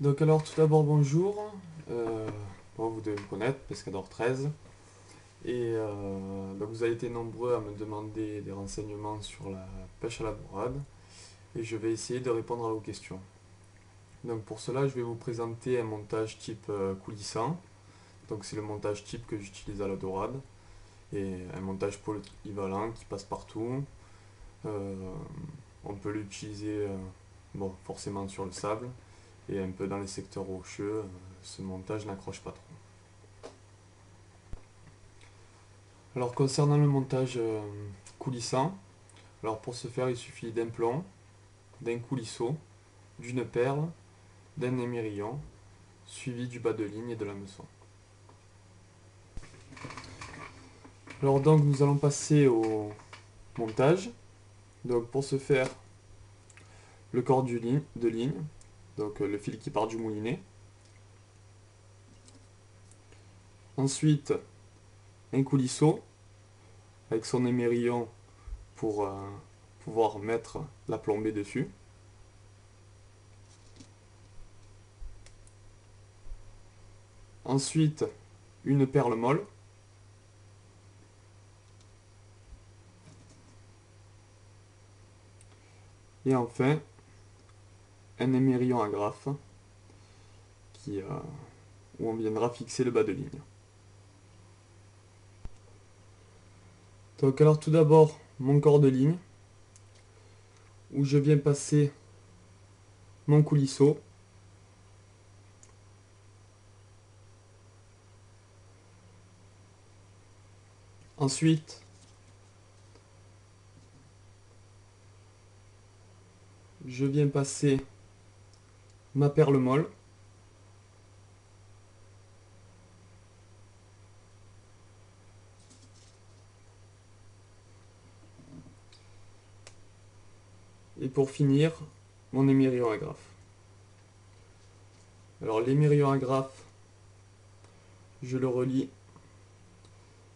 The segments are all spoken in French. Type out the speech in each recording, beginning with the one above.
Donc alors tout d'abord bonjour. Bon, vous devez me connaître, Pescador 13. Donc vous avez été nombreux à me demander des renseignements sur la pêche à la dorade et je vais essayer de répondre à vos questions. Donc pour cela je vais vous présenter un montage type coulissant. Donc c'est le montage type que j'utilise à la dorade et un montage polyvalent qui passe partout. Euh, on peut l'utiliser bon, forcément sur le sable et un peu dans les secteurs rocheux. Ce montage n'accroche pas trop. Alors concernant le montage coulissant, alors pour ce faire il suffit d'un plomb, d'un coulisseau, d'une perle, d'un émerillon, suivi du bas de ligne et de l'hameçon. Alors donc nous allons passer au montage. Donc pour ce faire, le corps de ligne, donc le fil qui part du moulinet. Ensuite, un coulisseau avec son émerillon pour pouvoir mettre la plombée dessus. Ensuite, une perle molle. Et enfin, un émerillon agrafe qui, où on viendra fixer le bas de ligne. Donc alors tout d'abord, mon corps de ligne, où je viens passer mon coulisseau. Ensuite, je viens passer ma perle molle. Et pour finir, mon émerillon agrafe. Alors l'émerillon agrafe, je le relie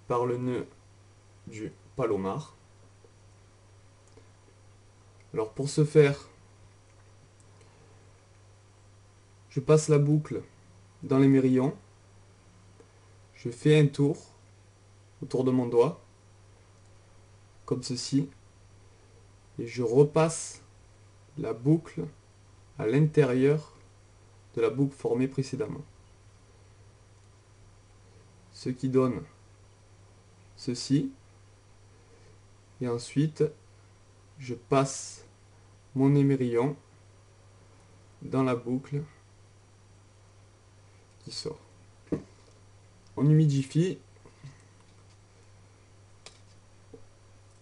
par le nœud du palomar. Alors pour ce faire, je passe la boucle dans l'émerillon, je fais un tour autour de mon doigt, comme ceci, et je repasse la boucle à l'intérieur de la boucle formée précédemment. Ce qui donne ceci. Et ensuite, je passe mon émerillon dans la boucle qui sort. On humidifie,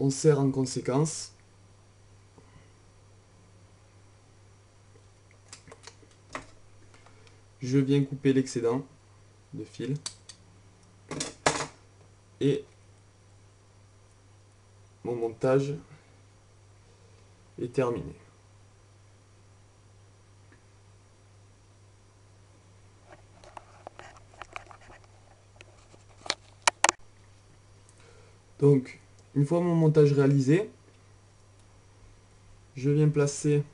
on serre en conséquence. Je viens couper l'excédent de fil et mon montage est terminé. Donc, une fois mon montage réalisé, je viens placer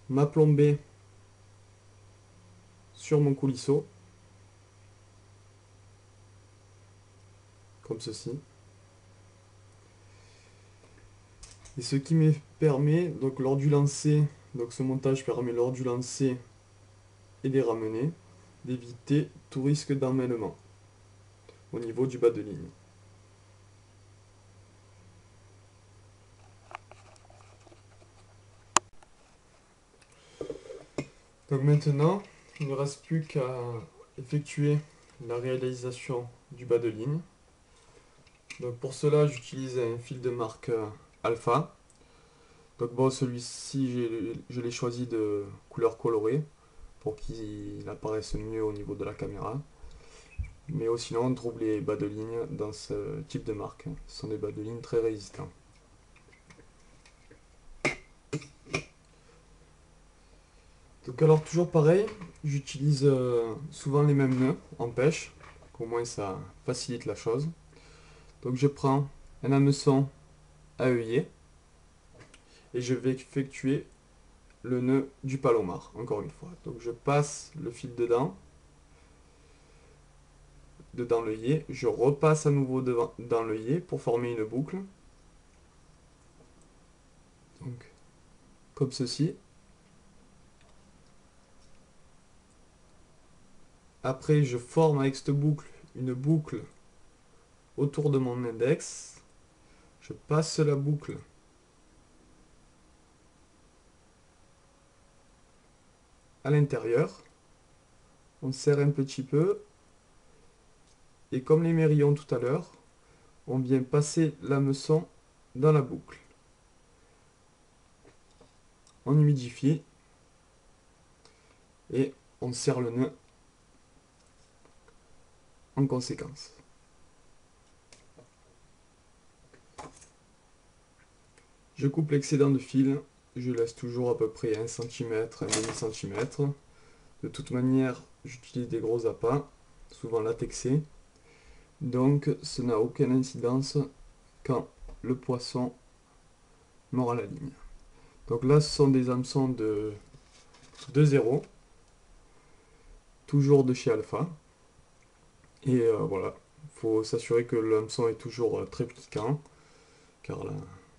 ma plombée sur mon coulisseau, comme ceci. Et ce qui me permet, donc lors du lancer, donc ce montage permet lors du lancer et des ramener, d'éviter tout risque d'emmêlement au niveau du bas de ligne. Donc maintenant, il ne reste plus qu'à effectuer la réalisation du bas de ligne. Donc pour cela, j'utilise un fil de marque Alpha. Donc bon, celui-ci, je l'ai choisi de couleur colorée pour qu'il apparaisse mieux au niveau de la caméra. Mais sinon, on trouve les bas de ligne dans ce type de marque. Ce sont des bas de ligne très résistants. Donc alors toujours pareil, j'utilise souvent les mêmes nœuds en pêche, au moins ça facilite la chose. Donc je prends un hameçon à œillet et je vais effectuer le nœud du palomar, encore une fois. Donc je passe le fil dedans l'œillet, je repasse à nouveau dans l'œillet pour former une boucle. Donc, comme ceci. Après, je forme avec cette boucle une boucle autour de mon index. Je passe la boucle à l'intérieur. On serre un petit peu. Et comme les mérillons tout à l'heure, on vient passer l'hameçon dans la boucle. On humidifie. Et on serre le nœud en conséquence. Je coupe l'excédent de fil, je laisse toujours à peu près 1 cm, 1 demi-centimètre. De toute manière, j'utilise des gros appâts, souvent latexés, donc ça n'a aucune incidence quand le poisson mord à la ligne. Donc là, ce sont des hameçons de 0, toujours de chez Alpha. Et voilà, il faut s'assurer que le hameçon est toujours très piquant, car là,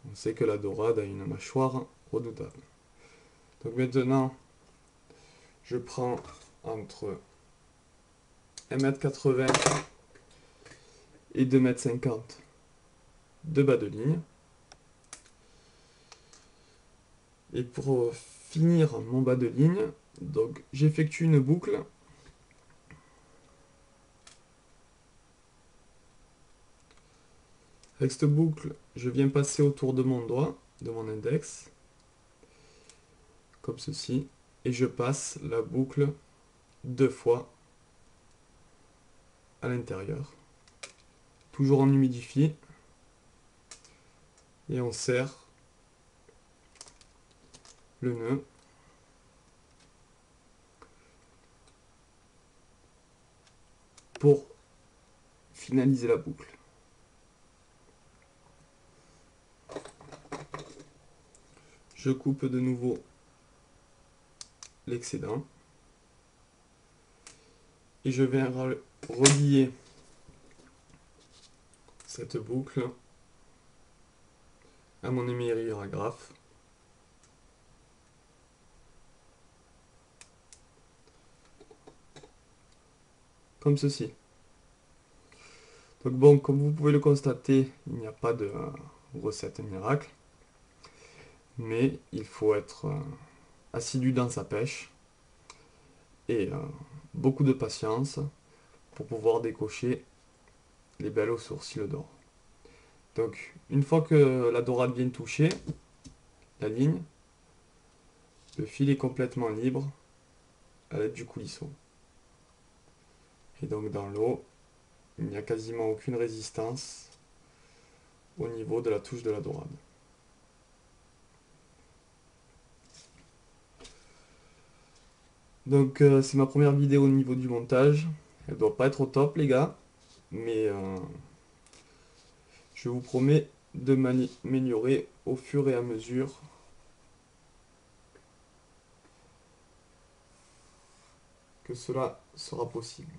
on sait que la dorade a une mâchoire redoutable. Donc maintenant, je prends entre 1,80 m et 2,50 m de bas de ligne. Et pour finir mon bas de ligne, donc j'effectue une boucle. Avec cette boucle, je viens passer autour de mon doigt, de mon index, comme ceci, et je passe la boucle 2 fois à l'intérieur. Toujours en humidifie, et on serre le nœud. Pour finaliser la boucle. Je coupe de nouveau l'excédent et je viens relier cette boucle à mon émerilleur à graphe. Comme ceci. Donc bon, comme vous pouvez le constater, il n'y a pas de recette miracle, mais il faut être assidu dans sa pêche et beaucoup de patience pour pouvoir décocher les belles aux sourcils d'or. Donc une fois que la dorade vient toucher la ligne, le fil est complètement libre à l'aide du coulisson. Et donc dans l'eau, il n'y a quasiment aucune résistance au niveau de la touche de la dorade. Donc c'est ma première vidéo au niveau du montage. Elle doit pas être au top les gars, mais je vous promets de m'améliorer au fur et à mesure que cela sera possible.